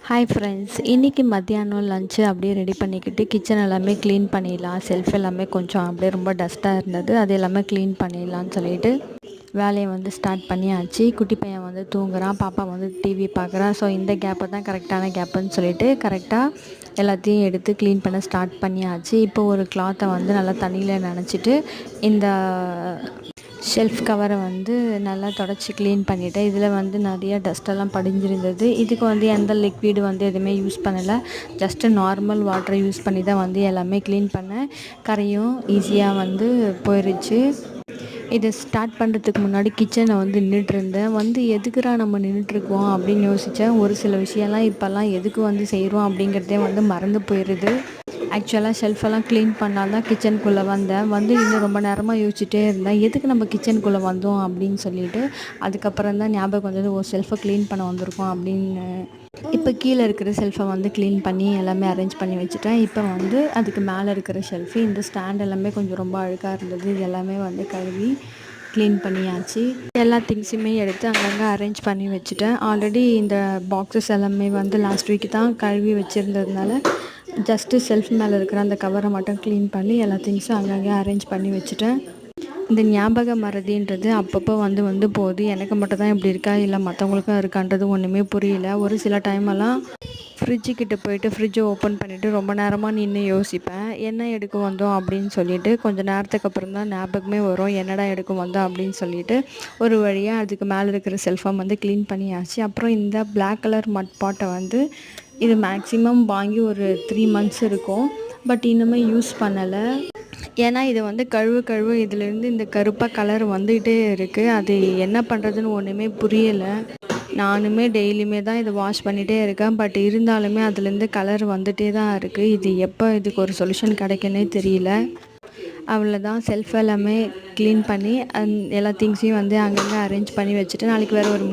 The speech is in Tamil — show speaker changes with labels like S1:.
S1: ஹாய் ஃப்ரெண்ட்ஸ், இன்றைக்கி மத்தியானம் லஞ்சு அப்படியே ரெடி பண்ணிக்கிட்டு கிச்சன் எல்லாமே க்ளீன் பண்ணிடலாம். செல்ஃப் எல்லாமே கொஞ்சம் அப்படியே ரொம்ப டஸ்ட்டாக இருந்தது, அது எல்லாமே க்ளீன் பண்ணிடலான்னு சொல்லிட்டு வேலையை வந்து ஸ்டார்ட் பண்ணியாச்சு. குட்டி பையன் வந்து தூங்குறான், பாப்பா வந்து டிவி பார்க்குறா. ஸோ இந்த கேப்பை தான் கரெக்டான கேப்புன்னு சொல்லிட்டு கரெக்டாக எல்லாத்தையும் எடுத்து க்ளீன் பண்ண ஸ்டார்ட் பண்ணியாச்சு. இப்போ ஒரு கிளாத்தை வந்து நல்லா தண்ணியில் நனைச்சிட்டு இந்த ஷெல்ஃப் கவரை வந்து நல்லா தொடச்சி க்ளீன் பண்ணிவிட்டேன். இதில் வந்து நிறைய டஸ்ட்டெல்லாம் படிஞ்சிருந்தது. இதுக்கு வந்து எந்த லிக்விடு வந்து எதுவுமே யூஸ் பண்ணலை, ஜஸ்ட்டு நார்மல் வாட்டரை யூஸ் பண்ணி தான் வந்து எல்லாமே க்ளீன் பண்ணேன். கரையும் ஈஸியாக வந்து போயிடுச்சு. இதை ஸ்டார்ட் பண்ணுறதுக்கு முன்னாடி கிச்சனை வந்து நின்றுட்டுருந்தேன். வந்து எதுக்குடா நம்ம நின்றுட்டுருக்கோம் அப்படின்னு யோசித்தேன். ஒரு சில விஷயம்லாம் இப்போல்லாம் எதுக்கு வந்து செய்கிறோம் அப்படிங்கிறதே வந்து மறந்து போயிடுது. ஆக்சுவலாக ஷெல்ஃபெல்லாம் க்ளீன் பண்ணால் தான் கிச்சனுக்குள்ளே வந்தேன். வந்து இன்னும் ரொம்ப நேரமாக யோசிச்சுட்டே இருந்தேன், எதுக்கு நம்ம கிச்சனுக்குள்ளே வந்தோம் அப்படின்னு சொல்லிட்டு. அதுக்கப்புறம் தான் ஞாபகம் வந்தது, ஒரு ஷெல்ஃபை க்ளீன் பண்ண வந்திருக்கோம் அப்படின்னு. இப்போ கீழே இருக்கிற ஷெல்ஃபை வந்து க்ளீன் பண்ணி எல்லாமே அரேஞ்ச் பண்ணி வச்சுட்டேன். இப்போ வந்து அதுக்கு மேலே இருக்கிற ஷெல்ஃபு, இந்த ஸ்டாண்ட் எல்லாமே கொஞ்சம் ரொம்ப அழுக்காக இருந்தது, இது எல்லாமே வந்து கழுவி க்ளீன் பண்ணியாச்சு. எல்லா திங்ஸுமே எடுத்து அங்கங்கே அரேஞ்ச் பண்ணி வச்சுட்டேன். ஆல்ரெடி இந்த பாக்ஸஸ் எல்லாமே வந்து லாஸ்ட் வீக் தான் கழுவி வச்சுருந்ததுனால ஜஸ்ட்டு செல்ஃப் மேலே இருக்கிற அந்த கவரை மட்டும் க்ளீன் பண்ணி எல்லா திங்ஸும் அங்கங்கே அரேஞ்ச் பண்ணி வச்சுட்டேன். இந்த ஞாபக மறதின்றது அப்பப்போ வந்து போகுது. எனக்கு மட்டும் தான் இப்படி இருக்கா இல்லை மற்றவங்களுக்கும் இருக்கான்றது ஒன்றுமே புரியல. ஒரு சில டைமெல்லாம் ஃப்ரிட்ஜுக்கிட்ட போயிட்டு ஃப்ரிட்ஜை ஓப்பன் பண்ணிவிட்டு ரொம்ப நேரமாக நின்று யோசிப்பேன், என்ன எடுக்க வந்தோம் அப்படின்னு சொல்லிட்டு. கொஞ்சம் நேரத்துக்கு அப்புறம் தான் ஞாபகமே வரும், என்னடா எடுக்க வந்தோம் அப்படின்னு சொல்லிட்டு. ஒரு வழியாக அதுக்கு மேலே இருக்கிற செல்ஃபை வந்து க்ளீன் பண்ணியாச்சு. அப்புறம் இந்த பிளாக் கலர் மட் பாட்டை வந்து இது மேக்ஸிமம் வாங்கி ஒரு 3 மந்த்ஸ் இருக்கும், பட் இன்னுமே யூஸ் பண்ணலை. ஏன்னா இது வந்து கழுவு இதுலேருந்து இந்த கருப்பாக கலர் வந்துகிட்டே இருக்குது. அது என்ன பண்ணுறதுன்னு ஒன்றுமே புரியலை. நானுமே டெய்லியுமே தான் இதை வாஷ் பண்ணிகிட்டே இருக்கேன், பட் இருந்தாலுமே அதுலேருந்து கலர் வந்துகிட்டே தான் இருக்குது. இது எப்போ இதுக்கு ஒரு சொல்யூஷன் கிடைக்குன்னே தெரியல. அவ்வளோதான், செல்ஃப் எல்லாமே க்ளீன் பண்ணி எல்லா திங்ஸையும் வந்து அங்கங்கே அரேஞ்ச் பண்ணி வச்சுட்டு நாளைக்கு வேறு ஒரு